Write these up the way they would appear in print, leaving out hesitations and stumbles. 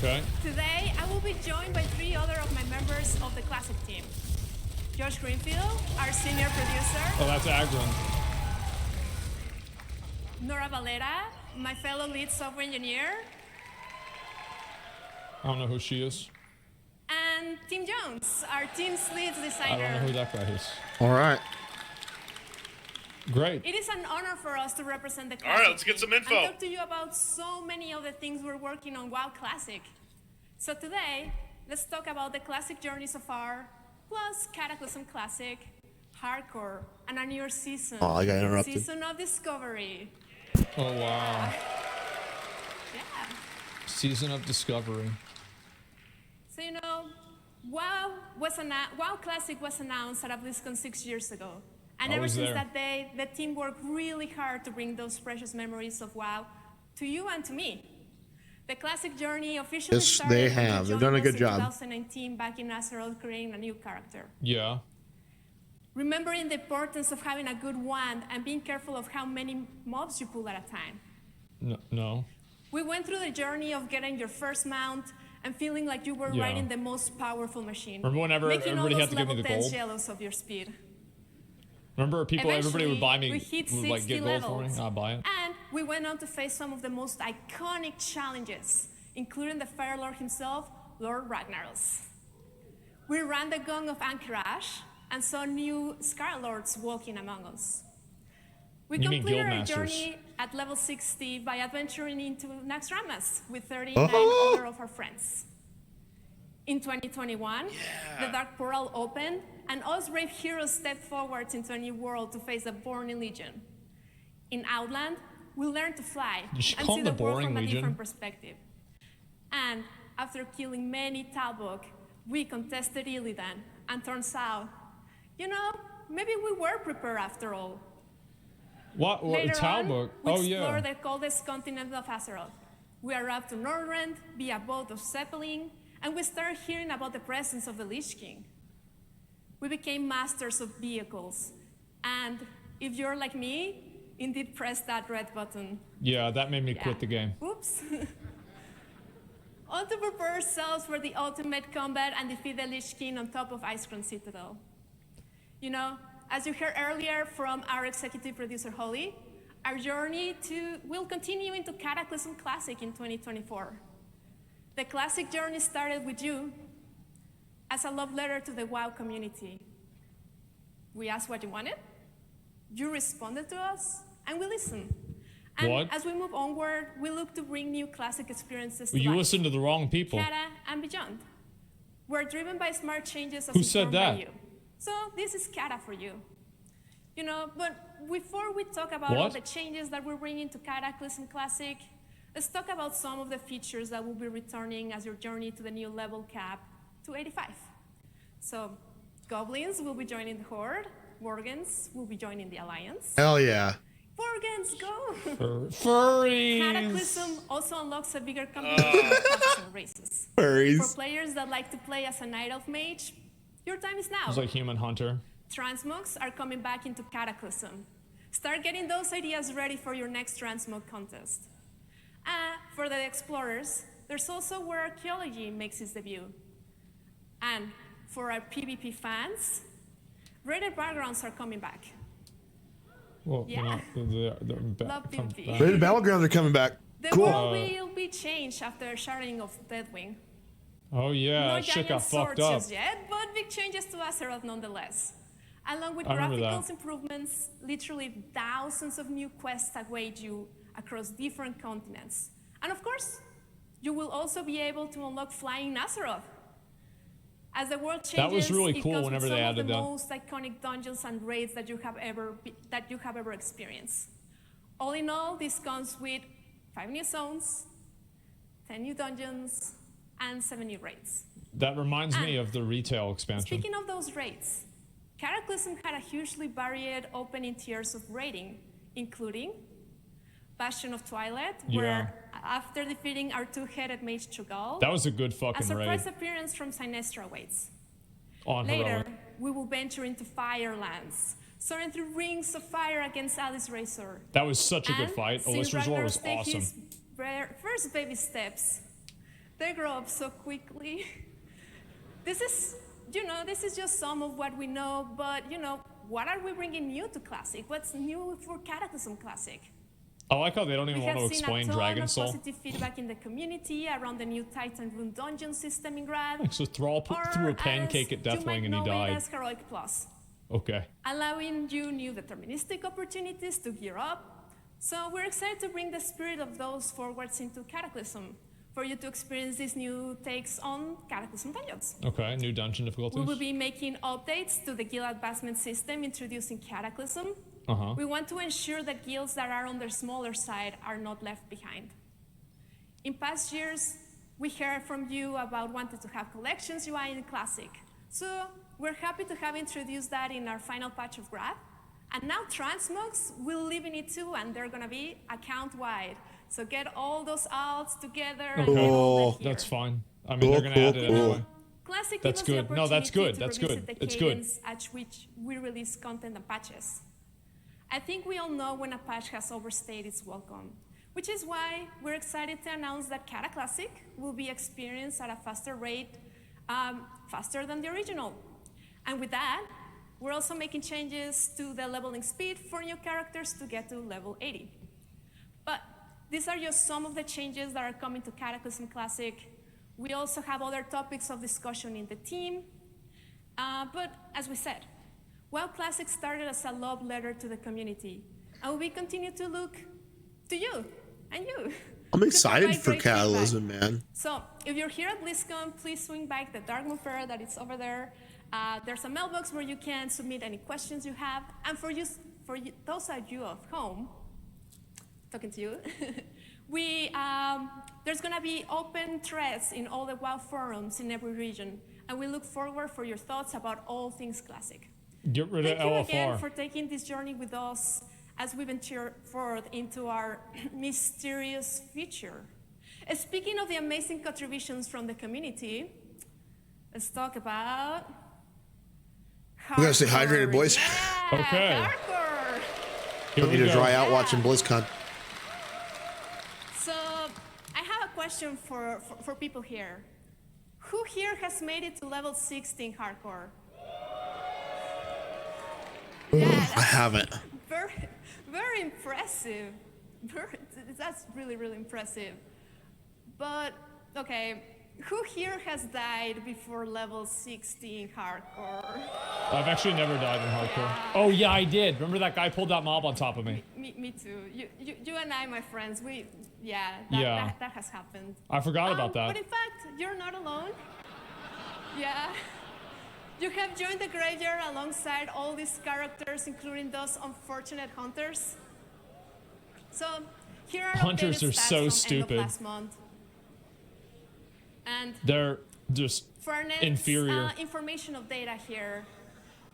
Okay. Today, I will be joined by 3 other of my members of the classic team. Josh Greenfield, our senior producer. Oh, that's Agron. Nora Valera, my fellow lead software engineer. I don't know who she is. And Tim Jones, our team's lead designer. I don't know who that guy is. All right. Great. It is an honor for us to represent the classic. All right, let's get some info. And talk to you about so many of the things we're working on WoW Classic. So today, let's talk about the classic journey so far, plus Cataclysm Classic, Hardcore, and a newer season. Oh, I got interrupted. Season of Discovery. Oh, wow. Yeah. Season of Discovery. So, you know, WoW Classic was announced at BlizzCon 6 years ago. And ever since that day, the team worked really hard to bring those precious memories of WoW to you and to me. The classic journey officially started. Yes, they have. They've done a good job. 2019, back in Azeroth, creating a new character. Yeah. Remembering the importance of having a good wand and being careful of how many mobs you pull at a time. No. We went through the journey of getting your first mount and feeling like you were riding the most powerful machine. Remember whenever everybody had to give me the gold? Jealous of your speed. Remember everybody would buy me, we hit would like get gold for me, levels. I'd buy it. And we went on to face some of the most iconic challenges, including the Fire Lord himself, Lord Ragnaros. We ran the Gong of Anchorage and saw new Scar Lords walking among us. We completed our journey at level 60 by adventuring into Naxxramas with 39 other of our friends. In 2021, the Dark Portal opened, and us brave heroes stepped forward into a new world to face the Burning Legion. In Outland, we learned to fly and see the world from a different perspective. And after killing many Talbot, we contested Illidan, and turns out, you know, maybe we were prepared after all. What? Later Talbot? on, we explored the coldest continent of Azeroth. We arrived to Northrend via boat of Zeppelin, and we started hearing about the presence of the Lich King. We became masters of vehicles, and if you're like me, indeed press that red button. Yeah, that made me quit the game. Oops. On to prepare ourselves for the ultimate combat and defeat the Lich King on top of Icecrown Citadel. You know, as you heard earlier from our executive producer, Holly, our journey will continue into Cataclysm Classic in 2024. The classic journey started with you as a love letter to the WoW community. We asked what you wanted, you responded to us, and we listened. And as we move onward, we look to bring new classic experiences to life. You listened to the wrong people. Cata and beyond. We're driven by smart changes as Who said that? By you. So this is Cata for you. You know, but before we talk about all the changes that we're bringing to Cataclysm Classic, let's talk about some of the features that will be returning as your journey to the new level cap to 85. So, Goblins will be joining the Horde, Worgens will be joining the Alliance. Hell yeah. Worgens, go! Furries! Cataclysm also unlocks a bigger combination of classes and races. Furries. For players that like to play as a Night Elf Mage, your time is now. It's like Human Hunter. Transmogs are coming back into Cataclysm. Start getting those ideas ready for your next Transmog contest. For the Explorers, there's also where Archaeology makes its debut. And for our PvP fans, Rated Battlegrounds are coming back. Well, yeah. Love PvP. Rated Battlegrounds are coming back. The world will be changed after Sharding of Deathwing. Oh yeah, no shit got fucked up. up. Just yet, but big changes to Azeroth nonetheless. Along with graphical improvements, literally thousands of new quests await you across different continents. And of course, you will also be able to unlock flying Azeroth. As the world changes, that was really cool whenever they added that. Some of the most iconic dungeons and raids that you have ever experienced. All in all, this comes with 5 new zones, 10 new dungeons, and 7 new raids. That reminds me of the retail expansion. Speaking of those raids, Cataclysm had a hugely varied opening tiers of raiding, including Bastion of Twilight, where after defeating our 2-headed mage Cho'Gall, that was a good fucking raid. A surprise raid. appearance from Sinestra waits. Later, Heroic. We will venture into Firelands, soaring through rings of fire against Alice Razor. That was such a good fight. Alyssa's War was awesome. His first baby steps, They grow up so quickly. This is just some of what we know, but what are we bringing new to Classic? What's new for Cataclysm Classic? I like how they don't even We want to have seen explain a ton Dragon of Soul. positive feedback in the community around the new Titan Rune dungeon system in Grad. So Thrall threw a pancake at Deathwing and he died. As Heroic Plus, Okay. allowing you new deterministic opportunities to gear up. So we're excited to bring the spirit of those forwards into Cataclysm for you to experience these new takes on Cataclysm dungeons. Okay, new dungeon difficulties. We will be making updates to the guild advancement system introducing Cataclysm. We want to ensure that guilds that are on the smaller side are not left behind. In past years, we heard from you about wanting to have collections UI in Classic. So we're happy to have introduced that in our final patch of Grad. And now transmogs will live in it too, and they're gonna be account-wide. So get all those outs together and get all that here. That's fine. I mean, they're gonna add it anyway. Classic That's gives us good. the No, that's opportunity good. to That's revisit good. the It's good. cadence at which we release content and patches. I think we all know when a patch has overstayed its welcome, which is why we're excited to announce that Cata Classic will be experienced at a faster rate, faster than the original. And with that, we're also making changes to the leveling speed for new characters to get to level 80. But these are just some of the changes that are coming to Cataclysm Classic. We also have other topics of discussion in the team. But as we said, WoW Classic started as a love letter to the community, and we continue to look to you and you. I'm excited provide for great Catalysm, feedback. man. So if you're here at BlizzCon, please swing by the Darkmoon Fair that is over there. There's a mailbox where you can submit any questions you have. And for those of you at home, talking to you, there's gonna be open threads in all the WoW forums in every region. And we look forward for your thoughts about all things Classic. Get rid of Thank you LFR. again for taking this journey with us as we venture forward into our mysterious future. Speaking of the amazing contributions from the community, let's talk about hardcore. We gotta stay hydrated, boys. Yeah, Okay. hardcore. Here Don't need we to go. dry out watching BlizzCon. So I have a question for people here. Who here has made it to level 16 hardcore? Yeah, I haven't. very, very impressive. That's really, really impressive. But, okay, who here has died before level 16 hardcore? I've actually never died in hardcore. Oh yeah, I did. Remember that guy pulled that mob on top of me? Me too. You and I, my friends, that has happened. I forgot about But that. in fact, you're not alone. Yeah. You have joined the graveyard alongside all these characters, including those unfortunate hunters. So here are Hunters updated are stats so from stupid. End of last month. And They're just for our next, inferior. information of data here,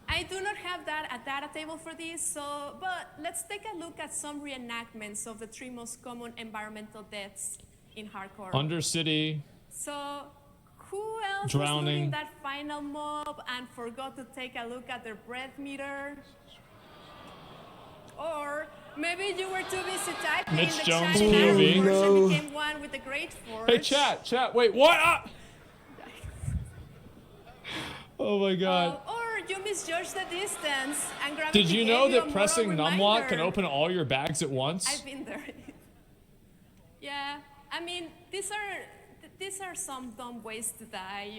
I do not have a data table for this, but let's take a look at some reenactments of the 3 most common environmental deaths in hardcore. Undercity. So who else Drowning. was looting that final mob and forgot to take a look at their breath meter? Or maybe you were too busy typing Mitch in the Jones chat POV. and No. became one with the Great Forge. Hey chat, wait, what? Ah! Oh my god. Or you misjudged the distance and Did you know gave you that a pressing moral numlock can reminder. open all your bags at once? I've been there. Yeah, I mean, these are some dumb ways to die,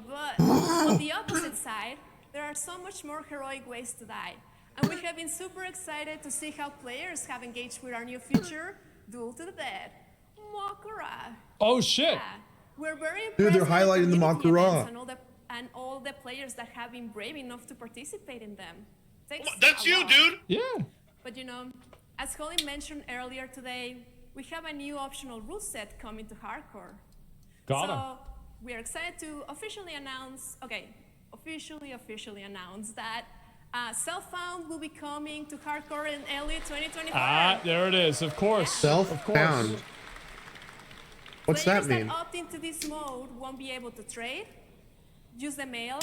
but on the opposite side, there are so much more heroic ways to die. And we have been super excited to see how players have engaged with our new feature, Duel to the Dead, Makara. Oh shit. Yeah, we're very Dude, impressed they're with highlighting the community Makara. events and all the players that have been brave enough to participate in them. Takes That's a you, lot. dude. Yeah. But as Holly mentioned earlier today, we have a new optional rule set coming to hardcore. Got so him. we are excited to officially announce that Self-Found will be coming to hardcore in early 2024. Ah, there it is. Of course. Self-found. What's that Players mean? that opt into this mode won't be able to trade, use the mail,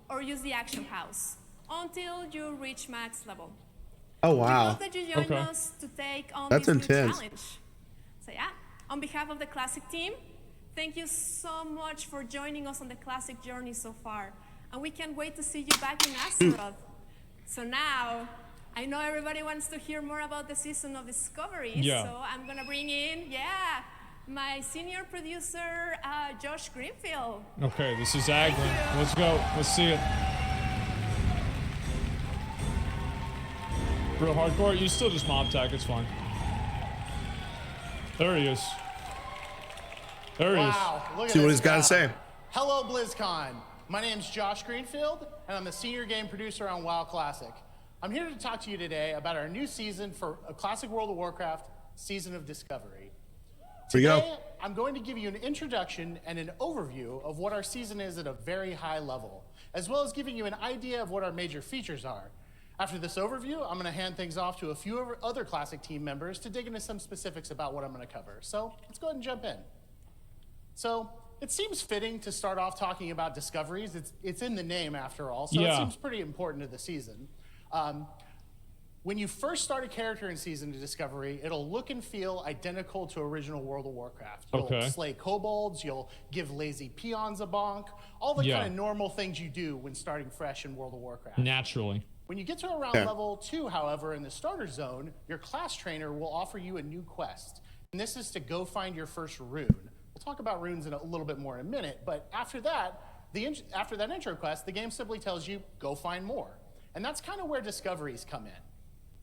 or use the action house until you reach max level. Oh, We wow. hope that you join Okay. us to take on That's this intense. new challenge. So yeah, on behalf of the Classic team, Thank you so much for joining us on the classic journey so far. And we can't wait to see you back in Azeroth. So now, I know everybody wants to hear more about the Season of Discovery. Yeah. So I'm going to bring in, my senior producer, Josh Greenfield. Okay, this is Agron. Let's go. Let's see it. Real hardcore? You still just mob tag. It's fine. There he is. There he is. Wow, look at See what this he's got to crowd. say. Hello, BlizzCon. My name's Josh Greenfield, and I'm the senior game producer on WoW Classic. I'm here to talk to you today about our new season for a Classic World of Warcraft, Season of Discovery. Here you go. Today, I'm going to give you an introduction and an overview of what our season is at a very high level, as well as giving you an idea of what our major features are. After this overview, I'm going to hand things off to a few other Classic team members to dig into some specifics about what I'm going to cover. So let's go ahead and jump in. So it seems fitting to start off talking about discoveries. It's in the name after all, so Yeah. it seems pretty important to the season. When you first start a character in Season of Discovery, it'll look and feel identical to original World of Warcraft. You'll Okay. slay kobolds, you'll give lazy peons a bonk, all the Yeah. kind of normal things you do when starting fresh in World of Warcraft. Naturally. When you get to around level 2, however, in the starter zone, your class trainer will offer you a new quest. And this is to go find your first rune. We'll talk about runes in a little bit more in a minute, but after that, after that intro quest, the game simply tells you, go find more. And that's kind of where discoveries come in.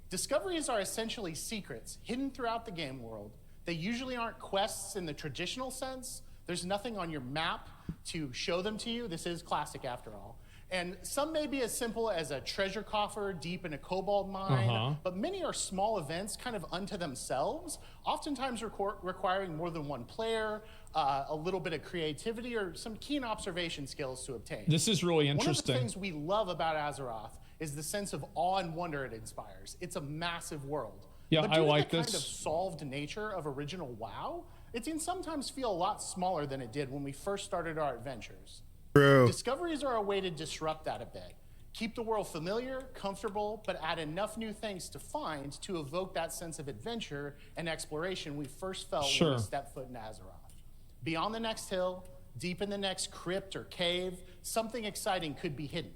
Discoveries are essentially secrets hidden throughout the game world. They usually aren't quests in the traditional sense. There's nothing on your map to show them to you. This is Classic after all. And some may be as simple as a treasure coffer deep in a kobold mine, but many are small events kind of unto themselves, oftentimes requiring more than one player, a little bit of creativity, or some keen observation skills to obtain. This is really One of the interesting. things we love about Azeroth is the sense of awe and wonder it inspires. It's a massive world. Yeah, but I due to like the kind this. of solved nature of original WoW, it can sometimes feel a lot smaller than it did when we first started our adventures. True. Discoveries are a way to disrupt that a bit. Keep the world familiar, comfortable, but add enough new things to find to evoke that sense of adventure and exploration we first felt when we stepped foot in Azeroth. Beyond the next hill, deep in the next crypt or cave, something exciting could be hidden.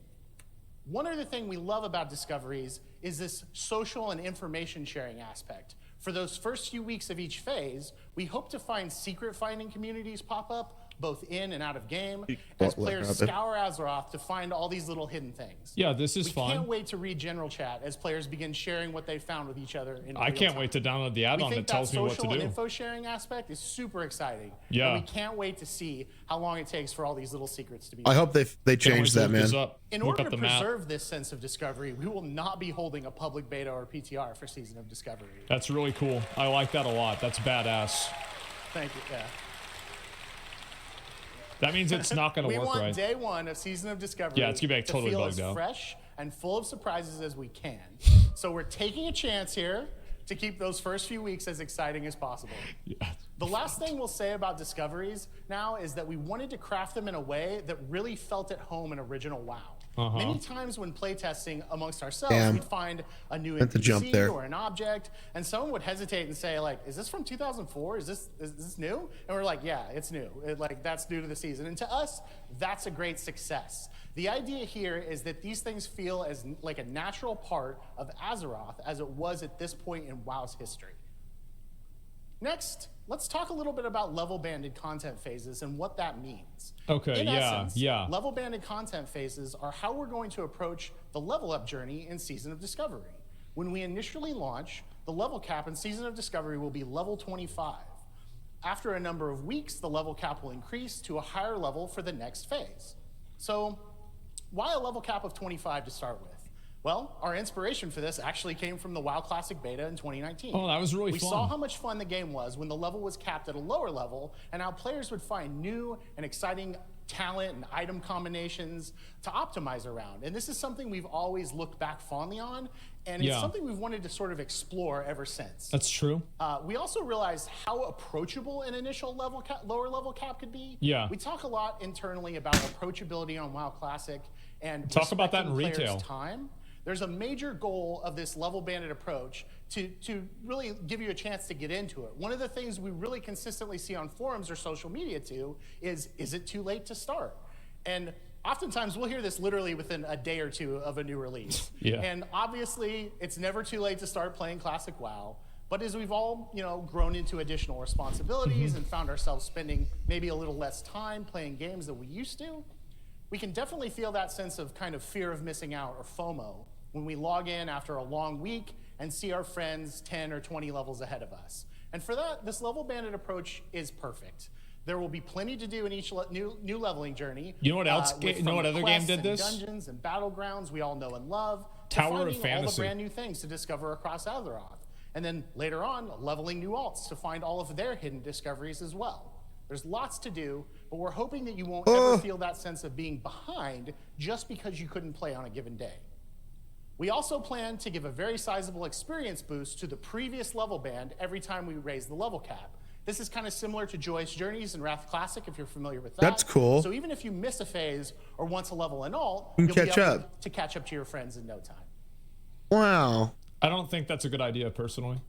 One other thing we love about discoveries is this social and information sharing aspect. For those first few weeks of each phase, we hope to find secret finding communities pop up, both in and out of game, as players scour Azeroth to find all these little hidden things. Yeah, this is We fun. can't wait to read general chat as players begin sharing what they found with each other in I real can't time. wait to download the We add-on that think tells me what to social and do. info sharing aspect is super exciting. Yeah. And we can't wait to see how long it takes for all these little secrets to be I hope they Can't wait change to that, look this man. up. in Look order up to the map. preserve this sense of discovery, we will not be holding a public beta or PTR for Season of Discovery. That's really cool. I like that a lot. That's badass. Thank you. Yeah. That means it's not going to We work want right. day one of Season of Discovery Yeah, it's gonna be, like, to totally feel bugged as out. fresh and full of surprises as we can. So we're taking a chance here to keep those first few weeks as exciting as possible. Yeah. The last thing we'll say about discoveries now is that we wanted to craft them in a way that really felt at home in original WoW. Many times when playtesting amongst ourselves, Damn. we'd find a new Meant to jump NPC there. or an object, and someone would hesitate and say, like, is this from 2004? Is this new? And we're like, yeah, it's new. That's new to the season. And to us, that's a great success. The idea here is that these things feel as like a natural part of Azeroth as it was at this point in WoW's history. Next, let's talk a little bit about level-banded content phases and what that means. Okay, In yeah, essence, yeah. level-banded content phases are how we're going to approach the level-up journey in Season of Discovery. When we initially launch, the level cap in Season of Discovery will be level 25. After a number of weeks, the level cap will increase to a higher level for the next phase. So, why a level cap of 25 to start with? Well, our inspiration for this actually came from the WoW Classic Beta in 2019. Oh, that was really We fun. saw how much fun the game was when the level was capped at a lower level, and how players would find new and exciting talent and item combinations to optimize around. And this is something we've always looked back fondly on, and it's something we've wanted to sort of explore ever since. That's true. We also realized how approachable an initial lower level cap could be. Yeah. We talk a lot internally about approachability on WoW Classic and Talk about that in respecting players' retail. time. there's a major goal of this level banded approach to really give you a chance to get into it. One of the things we really consistently see on forums or social media too is it too late to start? And oftentimes we'll hear this literally within a day or two of a new release. Yeah. And obviously it's never too late to start playing Classic WoW. But as we've all, grown into additional responsibilities and found ourselves spending maybe a little less time playing games than we used to, we can definitely feel that sense of kind of fear of missing out, or FOMO, when we log in after a long week and see our friends 10 or 20 levels ahead of us. And for that, this level banded approach is perfect. There will be plenty to do in each new leveling journey. You know what else? You know what other game did this? Dungeons and battlegrounds we all know and love. Tower of All Fantasy. the brand new things to discover across Azeroth. And then later on, leveling new alts to find all of their hidden discoveries as well. There's lots to do, but we're hoping that you won't ever feel that sense of being behind just because you couldn't play on a given day. We also plan to give a very sizable experience boost to the previous level band every time we raise the level cap. This is kind of similar to Joyous Journeys and Wrath Classic, if you're familiar with that. That's cool. So even if you miss a phase or once a level in alt, You you'll can be catch able up. to catch up to your friends in no time. Wow. I don't think that's a good idea personally.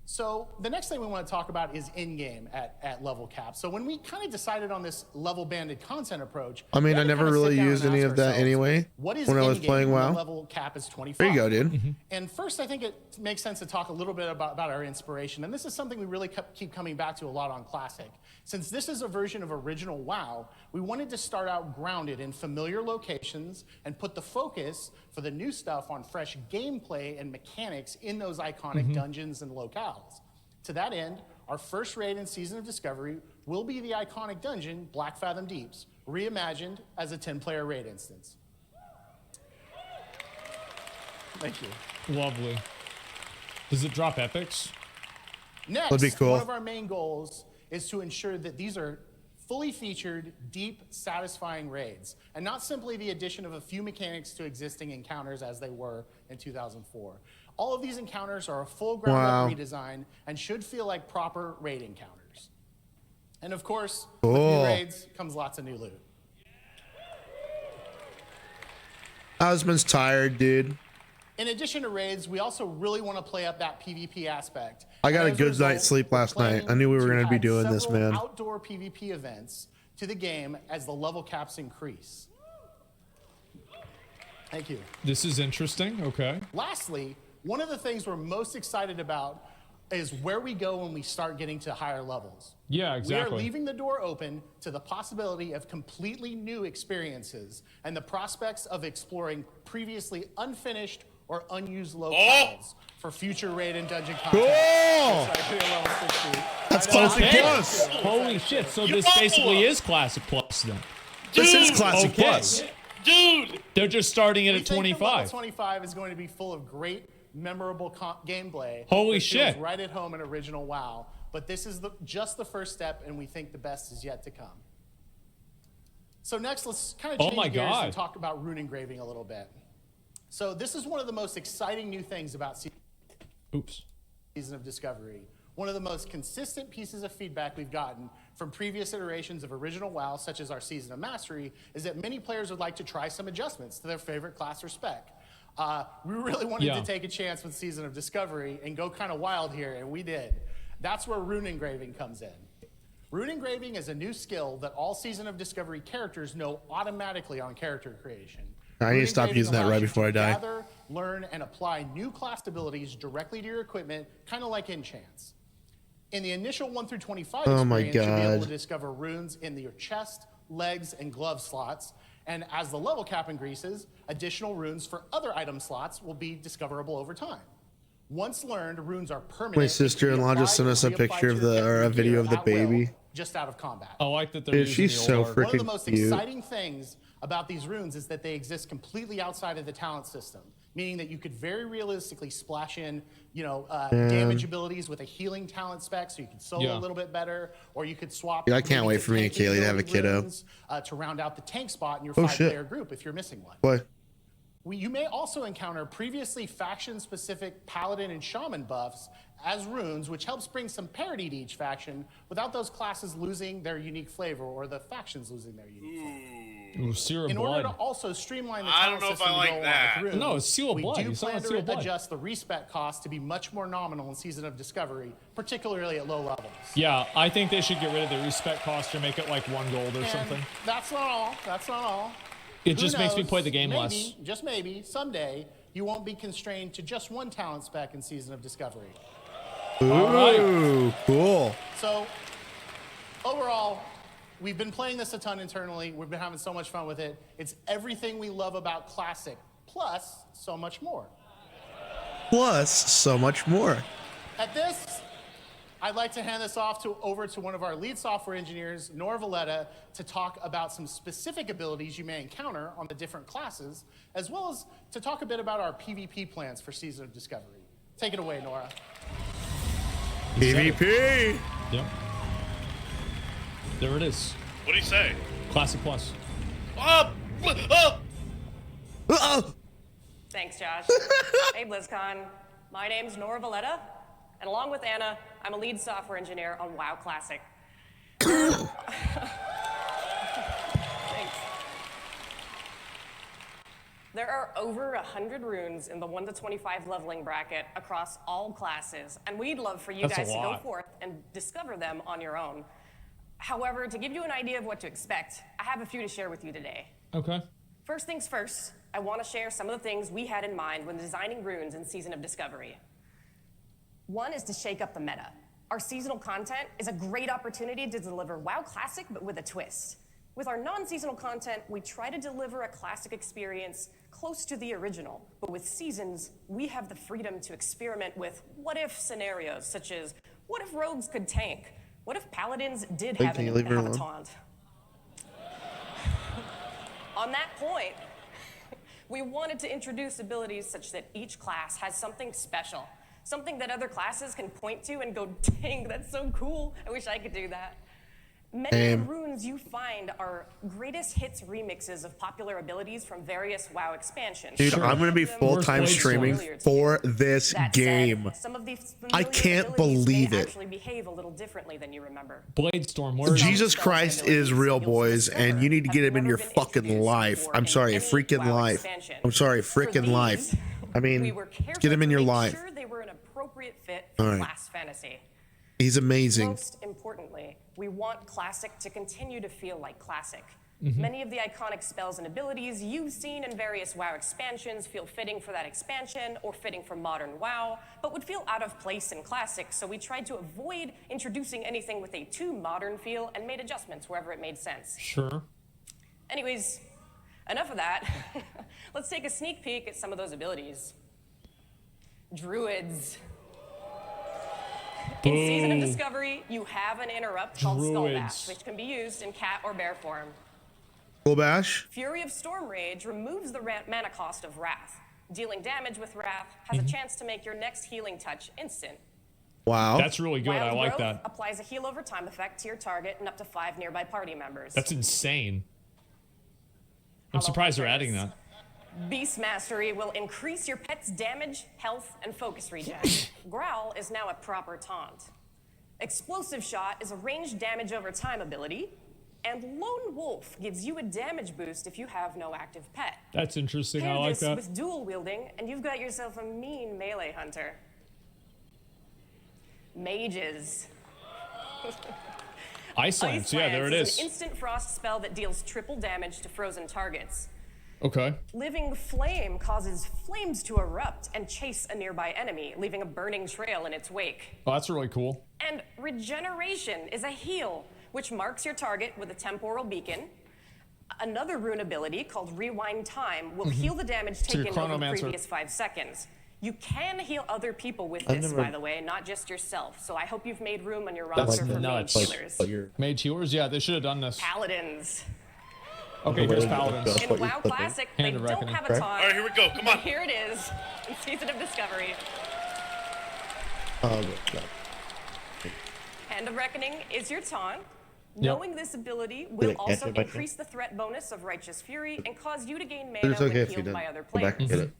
So the next thing we want to talk about is in-game at level cap. So when we kind of decided on this level banded content approach, I mean, we I had to never kind of sit really down used and any ask of that ourselves, anyway what is when I was in-game playing when the WoW. level cap is 25? There you go, dude. And first, I think it makes sense to talk a little bit about our inspiration. And this is something we really keep coming back to a lot on Classic. Since this is a version of original WoW, we wanted to start out grounded in familiar locations and put the focus for the new stuff on fresh gameplay and mechanics in those iconic dungeons and locales. To that end, our first raid in Season of Discovery will be the iconic dungeon, Black Fathom Deeps, reimagined as a 10-player raid instance. Thank you. Lovely. Does it drop epics? Next, That'd be cool. one of our main goals is to ensure that these are fully featured, deep, satisfying raids, and not simply the addition of a few mechanics to existing encounters as they were in 2004. All of these encounters are a full ground-up redesign and should feel like proper raid encounters. And of course, with new raids comes lots of new loot. Husband's tired, dude. In addition to raids, we also really want to play up that PvP aspect. I got And a as good result, night's sleep we're last night. planning I knew we were going to be add doing this, several man. Outdoor PvP events to the game as the level caps increase. Thank you. This is interesting. Okay. Lastly, one of the things we're most excited about is where we go when we start getting to higher levels. Yeah, exactly. We are leaving the door open to the possibility of completely new experiences and the prospects of exploring previously unfinished or unused locales for future raid and dungeon content. Cool! That's Classic Plus. Holy shit. So this basically is Classic Plus then. This is Classic Okay. Plus. Dude! They're just starting it We at think that level 25. 25 is going to be full of great, memorable gameplay. Holy that feels shit. right at home in original WoW. But this is just the first step, and we think the best is yet to come. So next, let's kind of Oh change my gears God. and talk about rune engraving a little bit. So this is one of the most exciting new things about Oops. Season of Discovery. One of the most consistent pieces of feedback we've gotten from previous iterations of original WoW, such as our Season of Mastery, is that many players would like to try some adjustments to their favorite class or spec. We really wanted to take a chance with Season of Discovery and go kind of wild here, and we did. That's where rune engraving comes in. Rune engraving is a new skill that all Season of Discovery characters know automatically on character creation. I need to Rune stop engraving using that allows right you before to I die. Gather, learn, and apply new class abilities directly to your equipment, kind of like enchants. In the initial 1 through 25 Oh my experience, you'll be able God. to discover runes in your chest, legs, and glove slots. And as the level cap increases, additional runes for other item slots will be discoverable over time. Once learned, runes are permanent. My and can be sister-in-law just sent applied us a and reapplied picture to of your the or a character video of the at will, baby. just out of combat. I like that they're Dude, using she's the so old art. One of the freaking most cute. exciting things about these runes is that they exist completely outside of the talent system, meaning that you could very realistically splash in, damage abilities with a healing talent spec, so you could solo a little bit better, or you could swap. Dude, I can't maybe wait to for me and tanking Kaylee to have a ability kiddo. runes, to round out the tank spot in your Oh, shit. 5-player group if you're missing one. What? You may also encounter previously faction-specific paladin and shaman buffs as runes, which helps bring some parity to each faction without those classes losing their unique flavor or the factions losing their unique flavor. Ooh, Seer of In order to Blood. also streamline the I talent don't know if system I to go like along that. with Rune, No, it's Seal of we Blood. do You saw plan it, Seal of to Blood. adjust the respec cost to be much more nominal in Season of Discovery, particularly at low levels. Yeah, I think they should get rid of the respect cost or make it like 1 gold or And something. that's not all. That's not all. It Who just makes me knows? play the game maybe, less. Just maybe, someday, you won't be constrained to just one talent spec in Season of Discovery. Ooh, cool. So, overall, we've been playing this a ton internally. We've been having so much fun with it. It's everything we love about Classic, plus so much more. Plus, so much more. At this, I'd like to hand this off over to one of our lead software engineers, Nora Valletta, to talk about some specific abilities you may encounter on the different classes, as well as to talk a bit about our PvP plans for Season of Discovery. Take it away, Nora. PvP. Yep. There it is. What do you say? Classic Plus. Oh! Oh! Uh-oh. Thanks, Josh. Hey, BlizzCon. My name's Nora Valletta, and along with Anna, I'm a lead software engineer on WoW Classic. Thanks. There are over 100 runes in the 1 to 25 leveling bracket across all classes, and we'd love for you That's a guys to go lot. forth and discover them on your own. However, to give you an idea of what to expect, I have a few to share with you today. Okay. First things first, I want to share some of the things we had in mind when designing runes in Season of Discovery. One is to shake up the meta. Our seasonal content is a great opportunity to deliver WoW Classic, but with a twist. With our non-seasonal content, we try to deliver a classic experience close to the original, but with seasons, we have the freedom to experiment with what-if scenarios, such as, what if rogues could tank? What if paladins did have, can you have leave her a alone? taunt? On that point, we wanted to introduce abilities such that each class has something special, something that other classes can point to and go, dang, that's so cool. I wish I could do that. Many of the runes you find are greatest hits remixes of popular abilities from various WoW expansions. Dude, Some I'm gonna of be them full-time are streaming familiar to for you. this That game. said, some of these I familiar can't abilities believe may it. actually behave a little differently than you remember. Bladestorm, where is Jesus Some Christ spells and is real, abilities boys, you'll and you need to discover get him have in your never been fucking introduced life. before I'm in sorry, any freaking WoW life. expansion. I'm sorry, For freaking life. these, I mean, we were careful get him in to your make life. sure they were an appropriate fit All for right. class fantasy. He's amazing. Most importantly, we want Classic to continue to feel like Classic. Many of the iconic spells and abilities you've seen in various WoW expansions feel fitting for that expansion or fitting for modern WoW, but would feel out of place in Classic, so we tried to avoid introducing anything with a too modern feel and made adjustments wherever it made sense. Sure. Anyways, enough of that. Let's take a sneak peek at some of those abilities. Druids. In Season of Discovery, you have an interrupt called Skull Druids. Bash, which can be used in cat or bear form. Cool Bash? Fury of Storm Rage removes the mana cost of Wrath. Dealing damage with Wrath has a chance to make your next healing touch instant. Wow. That's really good. I Wild like Growth that. applies a heal over time effect to your target and up to 5 nearby party members. That's insane. I'm love surprised that they're adding phrase. that. Beast Mastery will increase your pet's damage, health, and focus regen. Growl is now a proper taunt. Explosive Shot is a ranged damage over time ability. And Lone Wolf gives you a damage boost if you have no active pet. That's interesting. Pair I like this that. with dual wielding, and you've got yourself a mean melee hunter. Mages. Ice Lance. Yeah, there it Lance is. an instant frost spell that deals triple damage to frozen targets. Okay. Living Flame causes flames to erupt and chase a nearby enemy, leaving a burning trail in its wake. Oh, that's really cool. And Regeneration is a heal, which marks your target with a temporal beacon. Another rune ability called Rewind Time will heal the damage your taken over the Chronomancer. previous 5 seconds. You can heal other people with I've this, never- by the way, not just yourself. So I hope you've made room on your That's roster for nuts. mage healers. Mage healers? Yeah, they should have done this. Paladins. Okay, here's Paladins. In WoW Classic, they Hand of don't Reckoning. have a Correct. taunt. All right, here we go. Come on. Here it is in Season of Discovery. Hand of Reckoning is your taunt. Knowing this ability will Wait, also answer my increase the threat bonus of Righteous Fury and cause you to gain mana It's okay when if you healed didn't. by other Go back and players. get it.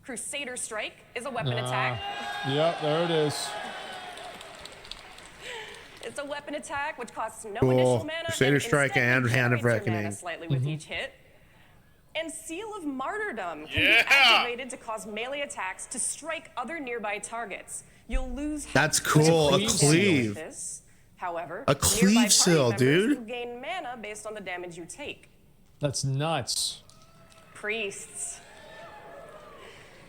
Crusader Strike is a weapon attack. Yep, there it is. It's a weapon attack which costs no Cool. initial mana. Crusader Strike instead and Hand of regenerates your mana Reckoning. slightly with each hit. And Seal of Martyrdom can Yeah. be activated to cause melee attacks to strike other nearby targets. You'll lose. That's cool. A cleave. This. However, A nearby cleave party seal, members dude. will gain mana based on the damage you take. That's nuts. Priests.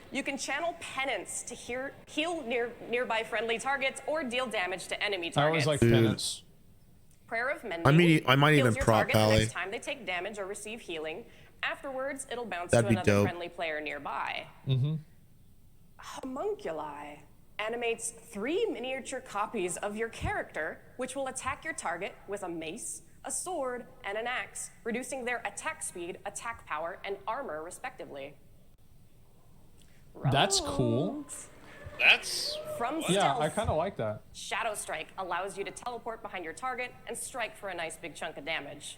You can channel penance to heal nearby friendly targets or deal damage to enemy I always targets. like penance. Prayer of Mending. I might heals even your prop target the Pally. next time they take damage or receive healing. Afterwards, it'll bounce That'd to be another dope. friendly player nearby. Homunculi animates 3 miniature copies of your character, which will attack your target with a mace, a sword, and an axe, reducing their attack speed, attack power, and armor, respectively. That's cool. That's From Yeah, stealth, I kind of like that. Shadow Strike allows you to teleport behind your target and strike for a nice big chunk of damage.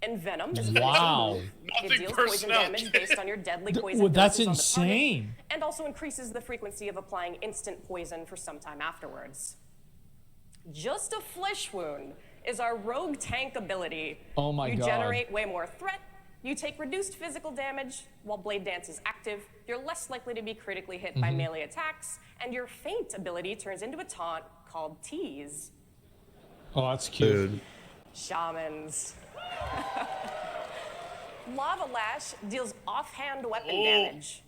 And Venom is a finishing Wow. move. It Nothing deals poison personnel. damage based on your deadly poison Well, that's doses on the target, insane. and also increases the frequency of applying instant poison for some time afterwards. Just a Flesh Wound is our rogue tank ability. Oh my you God. generate way more threat. You take reduced physical damage while Blade Dance is active. You're less likely to be critically hit by melee attacks, and your Feint ability turns into a taunt called Tease. Oh, that's cute. Dude. Shamans. Lava Lash deals offhand weapon Oh. damage.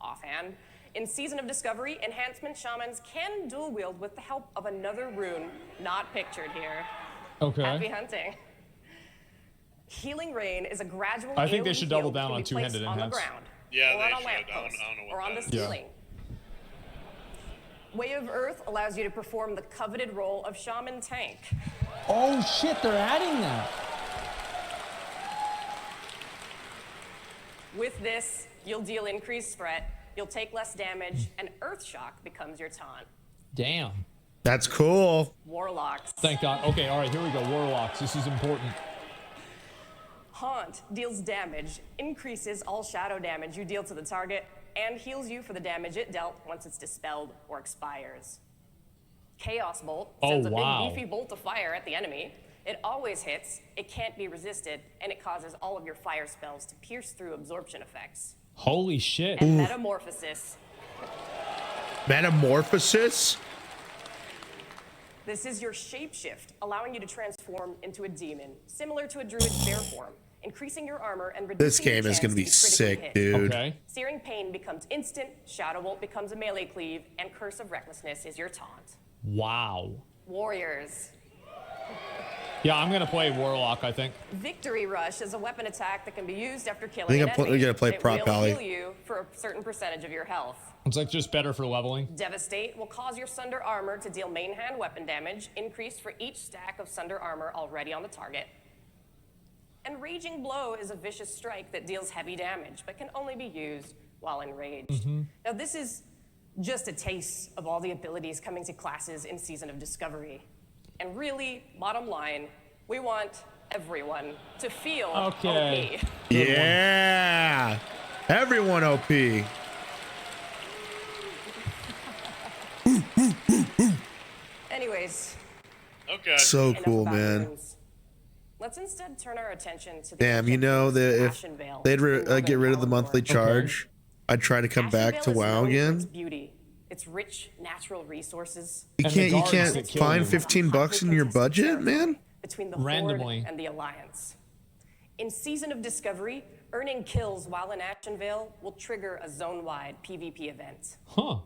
Offhand. In Season of Discovery, enhancement shamans can dual wield with the help of another rune not pictured here. Happy Okay. hunting. Healing Rain is a gradual I think they AoE should double heal down that on can be placed two-handed on the enhance. ground, Yeah, or they on a should. lamppost, I don't know what or on the that is. ceiling. Way of Earth allows you to perform the coveted role of Shaman Tank. Oh shit, they're adding that. With this, you'll deal increased threat, you'll take less damage, and Earth Shock becomes your taunt. Damn. That's cool. Warlocks. Thank God. Okay, all right, here we go. Warlocks. This is important. Haunt deals damage, increases all shadow damage you deal to the target, and heals you for the damage it dealt once it's dispelled or expires. Chaos Bolt sends a wow. big beefy bolt of fire at the enemy. It always hits, it can't be resisted, and it causes all of your fire spells to pierce through absorption effects. Holy shit. And Metamorphosis. Metamorphosis? This is your shapeshift, allowing you to transform into a demon, similar to a druid's bear form, increasing your armor and reducing This game your is going to be chance critically sick, hit. dude. Okay. Searing Pain becomes instant, Shadow Bolt becomes a melee cleave, and Curse of Recklessness is your taunt. Wow. Warriors. Yeah, I'm gonna play Warlock, I think. Victory Rush is a weapon attack that can be used after killing think an I'm enemy. gonna play It Prop will Pally. heal you for a certain percentage of your health. It's like just better for leveling. Devastate will cause your Sunder armor to deal main hand weapon damage, increased for each stack of Sunder armor already on the target. And Raging Blow is a vicious strike that deals heavy damage, but can only be used while enraged. Now this is just a taste of all the abilities coming to classes in Season of Discovery. And really, bottom line, we want everyone to feel Okay. OP. Yeah. Everyone OP. Anyways, okay. So enough cool, about man. runes. Let's instead turn our attention to the Damn, you know that if Ashenvale they'd in Northern get rid of the Kalimdor. monthly charge, I'd try to come back Ashenvale to is WoW known for its again. beauty, its rich natural resources, You And the can't guards you that can't kill find you. 15 bucks in your budget, man? between the Randomly. Horde and the Alliance. In Season of Discovery, earning kills while in Ashenvale will trigger a zone-wide PvP event. Huh.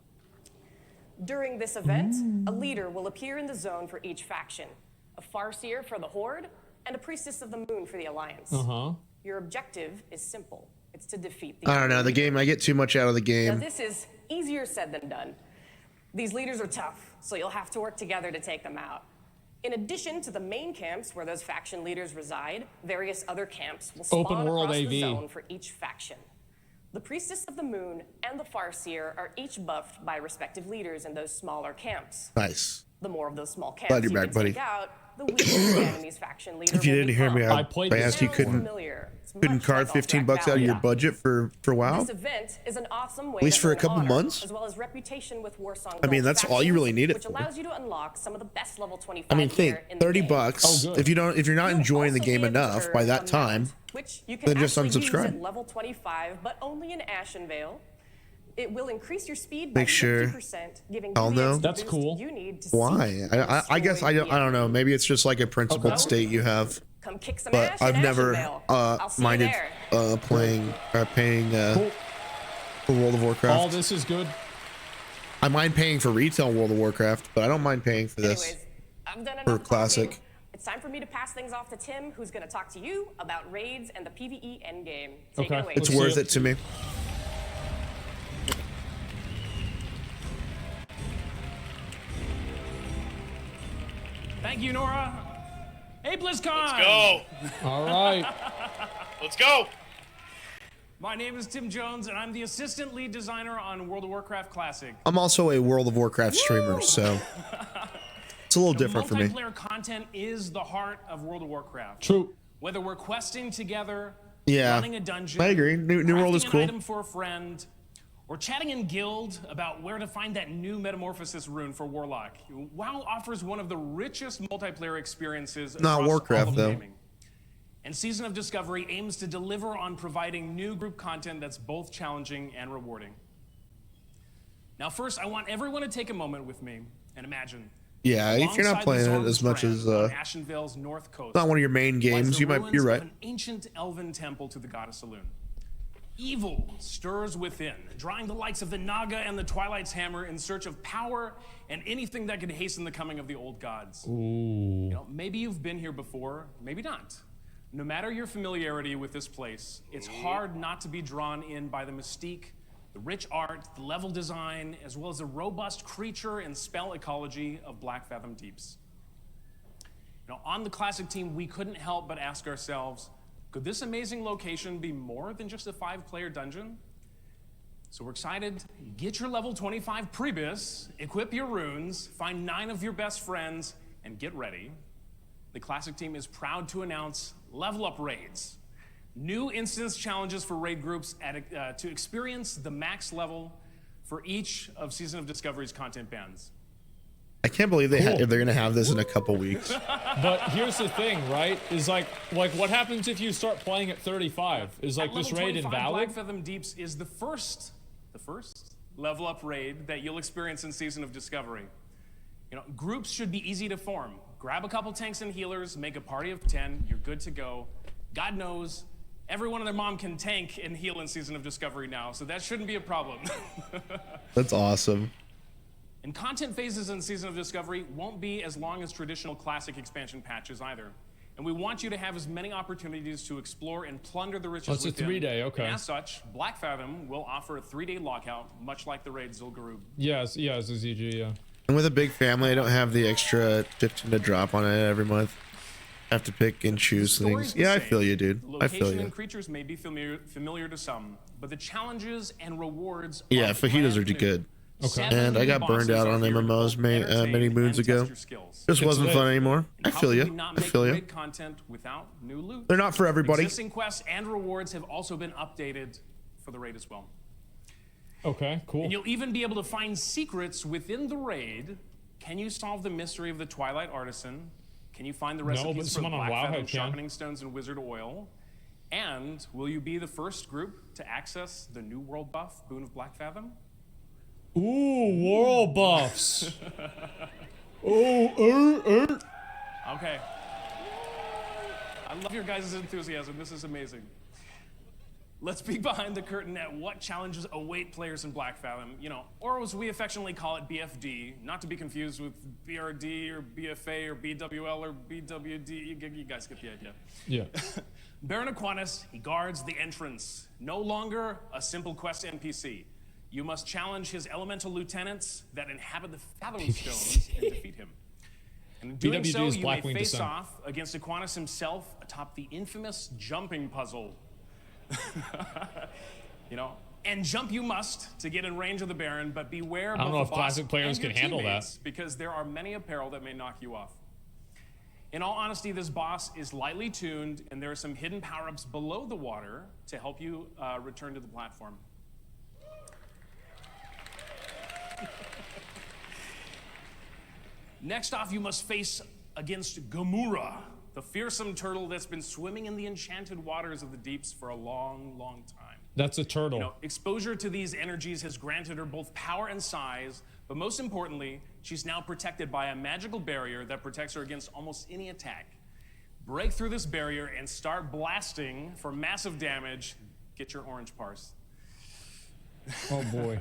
During this event, a leader will appear in the zone for each faction, a Farseer for the Horde, and a Priestess of the Moon for the Alliance. Uh-huh. Your objective is simple. It's to defeat the I don't know. The game, I get too much out of the Now, game. this is easier said than done. These leaders are tough, so you'll have to work together to take them out. In addition to the main camps where those faction leaders reside, various other camps will spawn Open world across AV. the zone for each faction. The Priestess of the Moon and the Farseer are each buffed by respective leaders in those smaller camps. Nice. The more of those small Glad camps you're you back, can buddy. take out, the weakest enemy's faction leader. If you didn't hear me, I I played asked this you before. couldn't carve 15 bucks out of your budget for WoW. This event is an awesome way At least to for a earn couple honor, months? as well as reputation with Warsong I mean, Gulch that's all you really need it which for. allows you to unlock some of the best level 25 I mean, think gear in the 30 game. bucks. Oh, good. If you're not You'll enjoying the also game be able to enough earn by a that time, mount, which you can then just actually use unsubscribe. at level 25, but only in Ashenvale. It will increase your speed Make by sure 50%, giving I'll you the know. extra That's boost cool. you need to why? see I guess I don't know. Maybe it's just like a principled Okay. state you have. Come kick some But ass I've in never Ashenvale. I'll see you minded there. paying Cool. for World of Warcraft. All this is good. I mind paying for retail World of Warcraft, but I don't mind paying for this. Anyways, I've done enough For talking. classic. It's time for me to pass things off to Tim, who's going to talk to you about raids and the PvE endgame. Take Okay. it away. It's Let's worth see it to me. Thank you, Nora. Hey, BlizzCon! Go. All right. Let's go. My name is Tim Jones, and I'm the assistant lead designer on World of Warcraft Classic. I'm also a World of Warcraft streamer, so it's a little different for me. Multiplayer content is the heart of World of Warcraft. True. Whether we're questing together, Yeah, running a dungeon, I agree. New World is crafting cool. an item for a friend, or chatting in guild about where to find that new metamorphosis rune for Warlock. WoW offers one of the richest multiplayer experiences Not across Warcraft, all of though. gaming. And Season of Discovery aims to deliver on providing new group content that's both challenging and rewarding. Now first, I want everyone to take a moment with me and imagine. Yeah, if you're not alongside playing the it as Zorn much as Strand on Ashenvale's north coast, not one of your main lies games, the you're ruins right. of an ancient elven temple to the goddess Elune. Evil stirs within, drawing the likes of the Naga and the Twilight's Hammer in search of power and anything that could hasten the coming of the old gods. You know, maybe you've been here before, maybe not. No matter your familiarity with this place, it's hard not to be drawn in by the mystique, the rich art, the level design, as well as the robust creature and spell ecology of Black Fathom Deeps. You know, on the Classic team, we couldn't help but ask ourselves, could this amazing location be more than just a 5-player dungeon? So we're excited. Get your level 25 Prebis, equip your runes, find 9 of your best friends, and get ready. The Classic team is proud to announce Level Up Raids. New instance challenges for raid groups to experience the max level for each of Season of Discovery's content bands. I can't believe Cool. they're gonna have this in a couple weeks. But here's the thing, right? Is like what happens if you start playing at 35? Is like At this level raid 25, invalid? Black Fathom Deeps is the first level up raid that you'll experience in Season of Discovery. You know, groups should be easy to form. Grab a couple tanks and healers, make a party of 10, you're good to go. God knows, everyone and their mom can tank and heal in Season of Discovery now, so that shouldn't be a problem. That's awesome. And content phases in Season of Discovery won't be as long as traditional Classic expansion patches either. And we want you to have as many opportunities to explore and plunder the riches it's a within. 3-day, okay. And as such, Black Fathom will offer a 3-day lockout, much like the raid Zul'Gurub. Yes, yeah, it's a ZG, yeah. And with a big family, I don't have the extra 15 to drop on it every month. I have to pick and choose Story's things. the Yeah, I same. feel you, dude. I feel Location you. and creatures may be familiar to some, but the challenges and rewards Yeah, are fajitas are brand new. good. Okay. 7 And I new got burned bosses out are on here to MMOs both many entertain moons and ago. test your skills. Just wasn't lit. fun anymore. I How feel could you. we not I make feel you. great content without new loot? They're not for everybody. Existing quests and rewards have also been updated for the raid as well. Okay, cool. And you'll even be able to find secrets within the raid. Can you solve the mystery of the Twilight Artisan? Can you find the but recipes for someone on Black WoW Fathom can. sharpening stones and wizard oil? And will you be the first group to access the new world buff, Boon of Black Fathom? Ooh, world buffs. Okay. I love your guys' enthusiasm. This is amazing. Let's peek behind the curtain at what challenges await players in Black Fathom, you know, or as we affectionately call it, BFD, not to be confused with BRD or BFA or BWL or BWD. You guys get the idea. Yeah. Baron Aquinas, he guards the entrance. No longer a simple quest NPC. You must challenge his elemental lieutenants that inhabit the Fathom Stones and defeat him. And in doing BWD so, is you may Blackwing face Descent. off against Aquinas himself atop the infamous jumping puzzle. You know, and jump you must to get in range of the Baron, but beware I don't both know the if boss Classic players and your can handle that. teammates, because there are many a peril that may knock you off. In all honesty, this boss is lightly tuned, and there are some hidden power-ups below the water to help you return to the platform. Next off, you must face against Gamura, the fearsome turtle that's been swimming in the enchanted waters of the deeps for a long, long time. That's a turtle. You know, exposure to these energies has granted her both power and size, but most importantly, she's now protected by a magical barrier that protects her against almost any attack. Break through this barrier and start blasting for massive damage. Get your orange parse. Oh boy.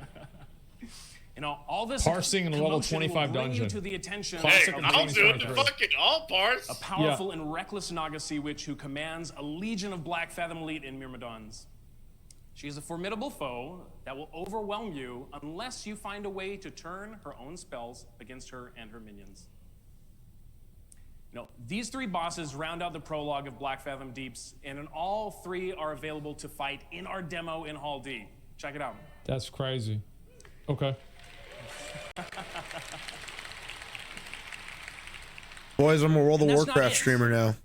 You know, all this Parsing in a level commotion will 25 bring you dungeon. to the attention Classic of in I'll do the 2023. fucking all parts. a powerful and reckless Naga sea witch who commands a legion of Black Fathom elite in Myrmidons. She is a formidable foe that will overwhelm you unless you find a way to turn her own spells against her and her minions. You know, these 3 bosses round out the prologue of Black Fathom Deeps, and in all 3 are available to fight in our demo in Hall D. Check it out. That's crazy. Okay. Boys, I'm a World of And that's not Warcraft it. streamer now.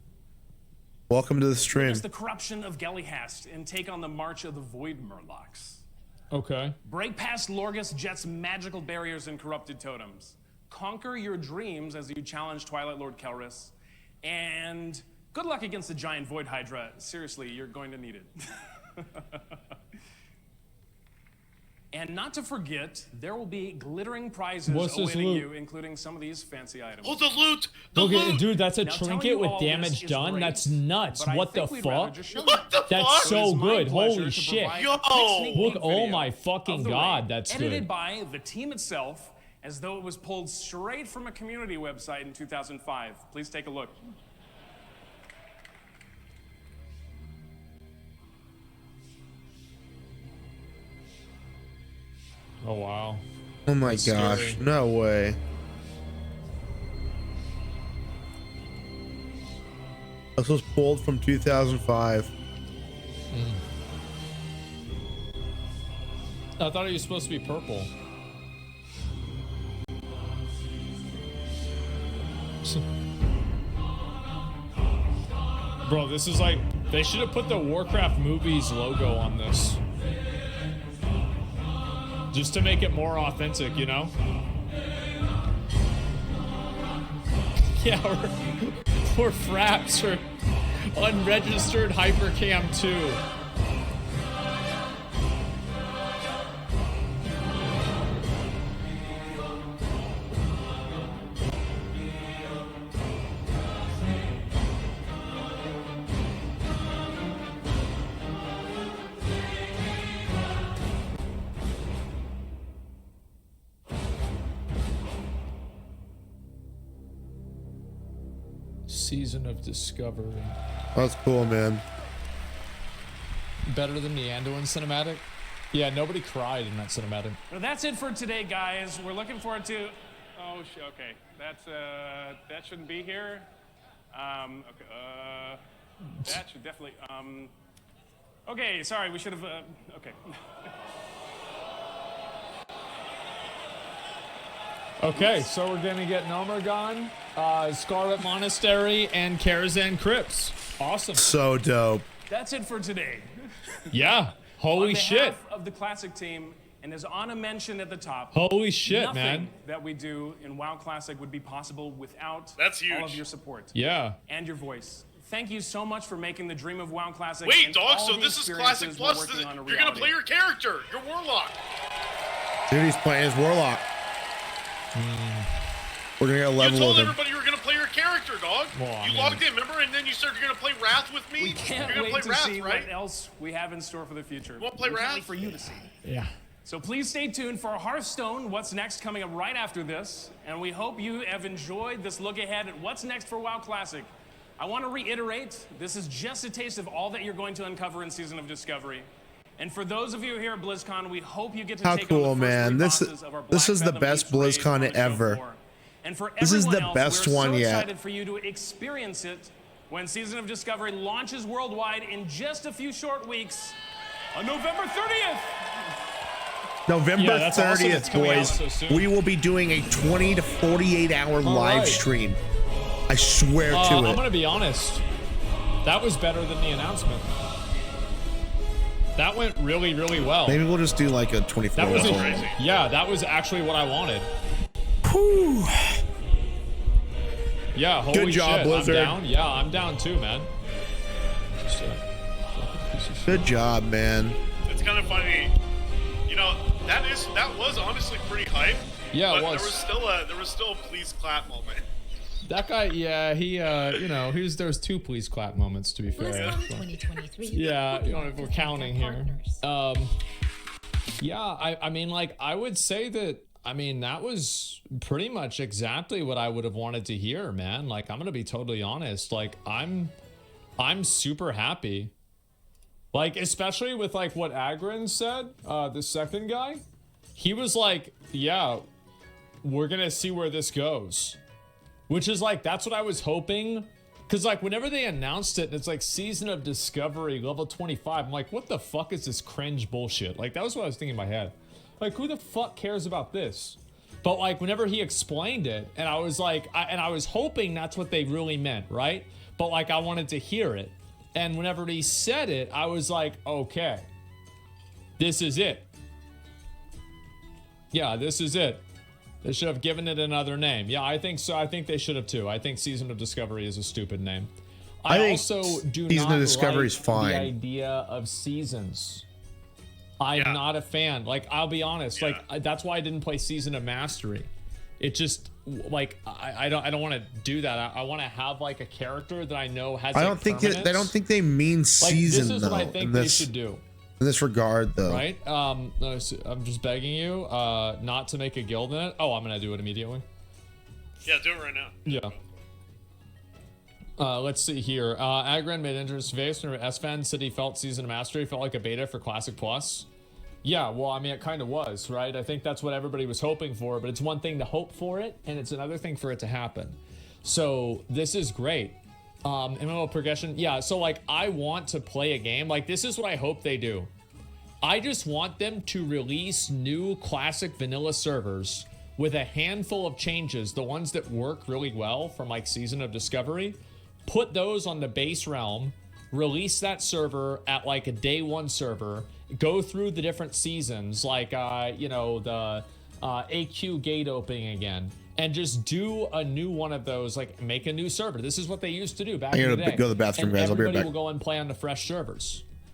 Welcome to the stream. It's the corruption of Gelihast and take on the March of the Void Murlocs. Okay. Break past Lorgus Jet's magical barriers and corrupted totems. Conquer your dreams as you challenge Twilight Lord Kelris. And good luck against the giant Void Hydra. Seriously, you're going to need it. And not to forget, there will be glittering prizes What's this awaiting loot? you, including some of these fancy items. Oh, the loot! The Look at loot! dude, that's a Now, telling trinket you with all this damage is done. great, That's nuts. but I What the think we'd rather fuck? just show you. What the That's fuck? so It is my good. pleasure Holy to shit. provide Yo! a quick sneak Look, peek oh video my fucking of the God, raid, that's edited good. by the team itself, as though it was pulled straight from a community website in 2005. Please take a look. Oh wow. Oh my That's gosh, scary. no way. This was pulled from 2005. I thought it was supposed to be purple. Bro, this is like, they should have put the Warcraft movies logo on this. Just to make it more authentic, you know? Yeah, we're fraps or unregistered Hypercam 2. Season of Discovery. That's cool, man. Better than the Anduin cinematic? Yeah, nobody cried in that cinematic. Well, that's it for today, guys. We're looking forward to. Oh, okay. That's that shouldn't be here. Okay. That should definitely. Okay. Sorry. We should have. Okay. Okay, so we're gonna get Nomergon, Scarlet Monastery, and Karazhan Crypts. Awesome. So dope. That's it for today. Yeah. Holy On shit. behalf of the Classic team, and as Anna mentioned at the top, Holy shit, nothing man. that we do in WoW Classic would be possible without That's all of huge. your support Yeah. and your voice. Thank you so much for making the dream of WoW Classic. Wait, and dog, all so the this is Classic experiences Plus. we're working on a You're gonna reality. play your character, your Warlock. Dude, he's playing his Warlock. We're gonna get a You level told with him. everybody you were gonna play your character, dog. Well, I You mean- logged in, remember? And then you said you're gonna play Wrath with me. We can't you're gonna wait play to Wrath, see right? what else we have in store for the future. wanna play We can't Wrath? wait for you to see. Yeah. So please stay tuned for Hearthstone, what's next coming up right after this. And we hope you have enjoyed this look ahead at what's next for WoW Classic. I want to reiterate, this is just a taste of all that you're going to uncover in Season of Discovery. And for those of you here at BlizzCon, we hope you get to How take cool, on the first man. three This- bosses of our this Black is the Fathom best Deeps raid BlizzCon on the show ever. floor. And for This is everyone the else, best we're one so yet. excited for you to experience it when Season of Discovery launches worldwide in just a few short weeks on November 30th. November Yeah, that's awesome. 30th, It's coming out boys. so soon. We will be doing a 20 to 48 hour live right. stream. I I swear to I'm it. gonna be honest. That was better than the announcement. That went really, really well. Maybe we'll just do like a 24 That was hour. yeah, that was actually what I wanted. Whew. Yeah, holy Good job, shit. Blizzard. I'm down. Yeah, I'm down too, man. Good job, man. It's kind of funny. You know, that was honestly pretty hype. Yeah, but it was. There was still a please clap moment. That guy, yeah, he, you know, there's two please clap moments, to be fair. BlizzCon 2023. Yeah, you know, if we're To thank our counting here. partners. Yeah, I mean, like, I would say that, I mean, that was pretty much exactly what I would have wanted to hear, man. Like, I'm gonna be totally honest. Like, I'm super happy. Like, especially with, like, what Agrin said, the second guy. He was like, yeah, we're gonna see where this goes. Which is, like, that's what I was hoping. Because, like, whenever they announced it, and it's like Season of Discovery, level 25, I'm like, what the fuck is this cringe bullshit? Like, that was what I was thinking in my head. Like, who the fuck cares about this? But, like, whenever he explained it, and I was like, I was hoping that's what they really meant, right? But, like, I wanted to hear it. And whenever he said it, I was like, okay, this is it. Yeah, this is it. They should have given it another name. Yeah, I think so. I think they should have too. I think Season of Discovery is a stupid name. I think also do Season not of Discovery is like fine. the idea of seasons. I'm Yeah. not a fan. Like, I'll be honest. Yeah. Like, that's why I didn't play Season of Mastery. It just, like, I don't want to do that. I want to have, like, a character that I know has. I don't think they mean like, season this is though. what I think they should do. In this regard, though. Right? No, so I'm just begging you not to make a guild in it. Oh, I'm gonna do it immediately. Yeah, do it right now. Yeah. Let's see here. Agran made interesting face when SFan said he felt Season of Mastery felt like a beta for Classic Plus. Yeah, well, I mean, it kind of was, right? I think that's what everybody was hoping for, but it's one thing to hope for it, and it's another thing for it to happen. So this is great. MMO progression, yeah, so, like, I want to play a game. Like, this is what I hope they do. I just want them to release new classic vanilla servers with a handful of changes, the ones that work really well from, like, Season of Discovery. Put those on the base realm, release that server at, like, a day one server, go through the different seasons, like, you know, the AQ gate opening again, and just do a new one of those, like, make a new server. This is what they used to do back in the day. Go to the bathroom, and guys. I'll be right everybody back. will go and play on the fresh servers.